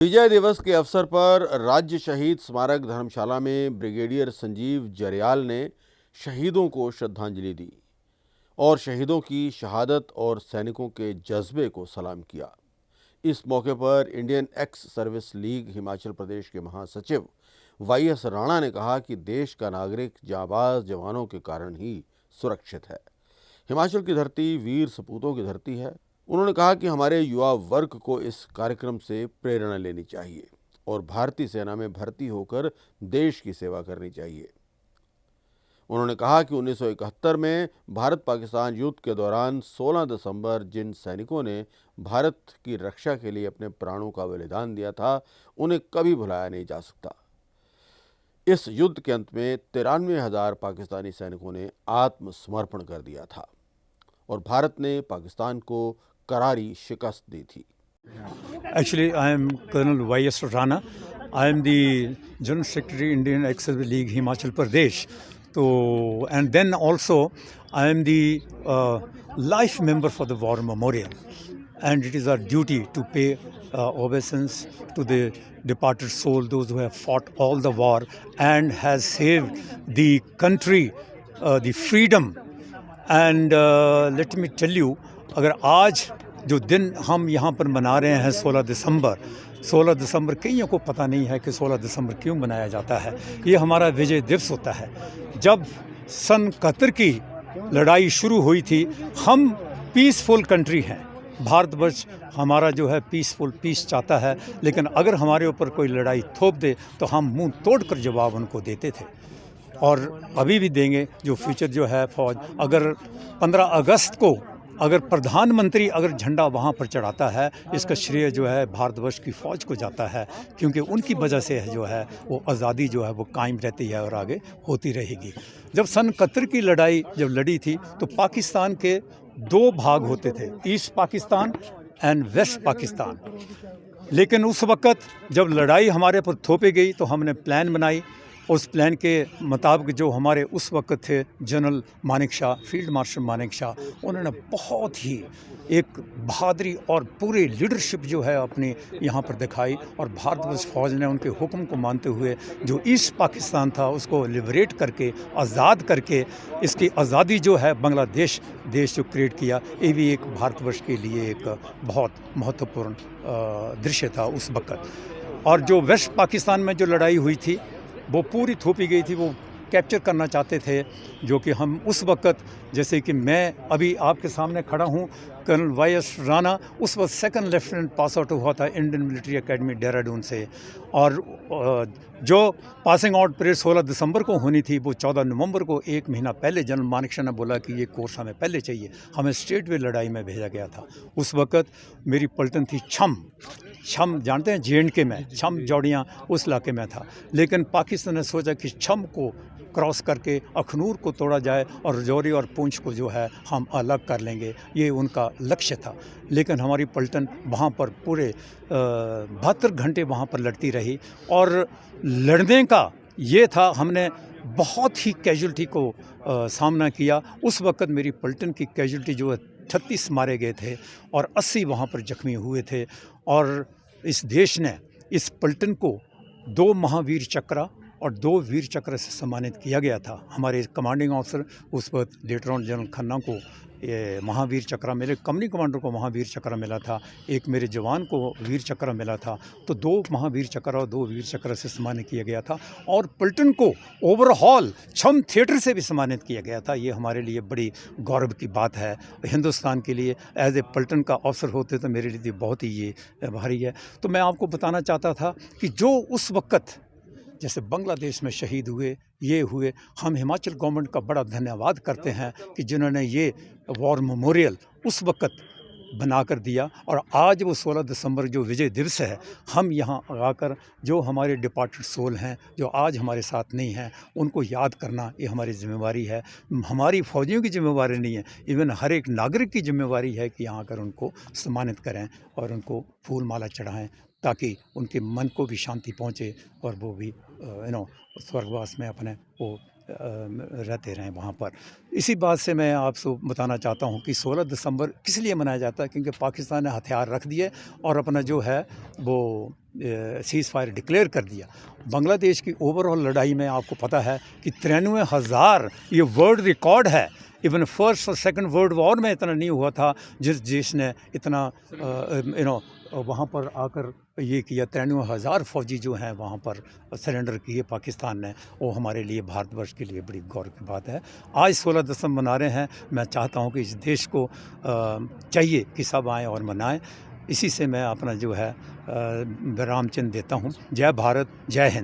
विजय दिवस के अवसर पर राज्य शहीद स्मारक धर्मशाला में ब्रिगेडियर संजीव जरयाल ने शहीदों को श्रद्धांजलि दी और शहीदों की शहादत और सैनिकों के जज्बे को सलाम किया। इस मौके पर Indian ex service league Himachal Pradesh के महासचिव वाईएस राणा ने कहा कि देश का नागरिक जांबाज जवानों के कारण ही सुरक्षित है। हिमाचल की धरती वीर सपूतों की धरती है। उन्होंने कहा कि हमारे युवा वर्ग को इस कार्यक्रम से प्रेरणा लेनी चाहिए और भारतीय सेना में भर्ती होकर देश की सेवा करनी चाहिए। उन्होंने कहा कि 1971 में भारत पाकिस्तान युद्ध के दौरान 16 दिसंबर जिन सैनिकों ने भारत की रक्षा के लिए अपने प्राणों का बलिदान दिया था, उन्हें कभी भुलाया नहीं जा सकता। इस युद्ध के अंत में 93,000 पाकिस्तानी सैनिकों ने आत्मसमर्पण कर दिया था और भारत ने पाकिस्तान को करारी शिकस्त दी थी। Actually, I am Colonel Y.S. Rana. I am the General Secretary Indian Ex-Service League Himachal Pradesh. So, and then also I am the life member for the War Memorial. And it is our duty to pay obeisance to the departed soul, those who have fought all the war and has saved the country, the freedom. And let me tell you, अगर आज जो दिन हम यहाँ पर मना रहे हैं 16 दिसंबर कईयों को पता नहीं है कि 16 दिसंबर क्यों मनाया जाता है। ये हमारा विजय दिवस होता है। जब सन 71 की लड़ाई शुरू हुई थी, हम पीसफुल कंट्री हैं। भारतवर्ष हमारा जो है पीस चाहता है, लेकिन अगर हमारे ऊपर कोई लड़ाई थोप दे तो हम मुंह तोड़कर जवाब उनको देते थे और अभी भी देंगे। जो फ्यूचर जो है फौज, अगर 15 अगस्त को अगर प्रधानमंत्री अगर झंडा वहाँ पर चढ़ाता है, इसका श्रेय जो है भारतवर्ष की फ़ौज को जाता है, क्योंकि उनकी वजह से जो है वो आज़ादी जो है वो कायम रहती है और आगे होती रहेगी। जब सन 71 की लड़ाई जब लड़ी थी तो पाकिस्तान के दो भाग होते थे, east Pakistan and west Pakistan. लेकिन उस वक़्त जब लड़ाई हमारे पर थोपी गई तो हमने प्लान बनाई। उस प्लान के मुताबिक जो हमारे उस वक्त थे general Manek Shah, field marshal Manek Shah, उन्होंने बहुत ही एक बहादुरी और पूरी लीडरशिप जो है अपनी यहाँ पर दिखाई और भारतवर्ष फ़ौज ने उनके हुक्म को मानते हुए जो ईस्ट पाकिस्तान था उसको लिबरेट करके, आज़ाद करके, इसकी आज़ादी जो है बांग्लादेश देश जो क्रिएट किया, ये भी एक भारतवर्ष के लिए एक बहुत महत्वपूर्ण दृश्य था उस वक्त। और जो वेस्ट पाकिस्तान में जो लड़ाई हुई थी वो पूरी थोपी गई थी, वो कैप्चर करना चाहते थे, जो कि हम उस वक़्त, जैसे कि मैं अभी आपके सामने खड़ा हूँ, कर्नल वाई.एस. राणा उस वक्त सेकंड लेफ्टिनेंट पास आउट हुआ था इंडियन मिलिट्री एकेडमी देहरादून से, और जो पासिंग आउट परेड 16 दिसंबर को होनी थी वो 14 नवंबर को, एक महीना पहले जनरल मानेक शाह ने बोला कि ये कोर्स हमें पहले चाहिए, हमें स्टेट वे लड़ाई में भेजा गया था। उस वक़्त मेरी पलटन थी छम जानते हैं J&K में, छम जौड़ियाँ उस इलाके में था। लेकिन पाकिस्तान ने सोचा कि छम को क्रॉस करके अखनूर को तोड़ा जाए और रजौरी और पुंछ को जो है हम अलग कर लेंगे, ये उनका लक्ष्य था। लेकिन हमारी पलटन वहाँ पर पूरे 72 घंटे वहाँ पर लड़ती रही और लड़ने का ये था, हमने बहुत ही कैजुअल्टी को सामना किया। उस वक़्त मेरी पलटन की कैजुअल्टी जो है 36 मारे गए थे और 80 वहाँ पर जख्मी हुए थे। और इस देश ने इस पलटन को 2 महावीर चक्र और 2 वीर चक्र से सम्मानित किया गया था। हमारे कमांडिंग ऑफिसर उस वक्त लेफ्टिनेंट जनरल खन्ना को ये महावीर चक्र, मेरे कंपनी कमांडर को महावीर चक्र मिला था, एक मेरे जवान को वीर चक्र मिला था। तो 2 महावीर चक्र और 2 वीर चक्र से सम्मानित किया गया था और पलटन को ओवरऑल छम थिएटर से भी सम्मानित किया गया था। ये हमारे लिए बड़ी गौरव की बात है। हिंदुस्तान के लिए एज ए पलटन का अफसर होते तो मेरे लिए बहुत ही ये भारी है। तो मैं आपको बताना चाहता था कि जो उस वक़्त जैसे बांग्लादेश में शहीद हुए, ये हुए, हम हिमाचल गवर्नमेंट का बड़ा धन्यवाद करते हैं कि जिन्होंने ये वॉर मेमोरियल उस वक़्त बना कर दिया। और आज वो 16 दिसंबर जो विजय दिवस है, हम यहाँ आकर जो हमारे डिपार्टेड सोल हैं, जो आज हमारे साथ नहीं हैं, उनको याद करना ये हमारी जिम्मेवारी है। हमारी फ़ौजियों की जिम्मेवारी नहीं है, इवन हर एक नागरिक की जिम्मेवारी है कि यहाँ आकर उनको सम्मानित करें और उनको फूल माला चढ़ाएँ, ताकि उनके मन को भी शांति पहुँचे और वो भी स्वर्गवास में अपने वो रहते रहें वहाँ पर। इसी बात से मैं आपको बताना चाहता हूँ कि 16 दिसंबर किस लिए मनाया जाता है, क्योंकि पाकिस्तान ने हथियार रख दिए और अपना जो है वो सीज़ फायर डिक्लेयर कर दिया। बांग्लादेश की ओवरऑल लड़ाई में आपको पता है कि 93,000 ये वर्ल्ड रिकॉर्ड है। इवन फर्स्ट और सेकंड वर्ल्ड वॉर में इतना नहीं हुआ था जिस देश ने इतना वहाँ पर आकर ये किया। 93,000 फौजी जो हैं वहाँ पर सरेंडर किए पाकिस्तान ने। वो हमारे लिए, भारतवर्ष के लिए बड़ी गौरव की बात है। आज 16 दिसंबर मना रहे हैं। मैं चाहता हूँ कि इस देश को चाहिए कि सब आएँ और मनाएं। इसी से मैं अपना जो है विराम चिन्ह देता हूँ। जय भारत, जय हिंद।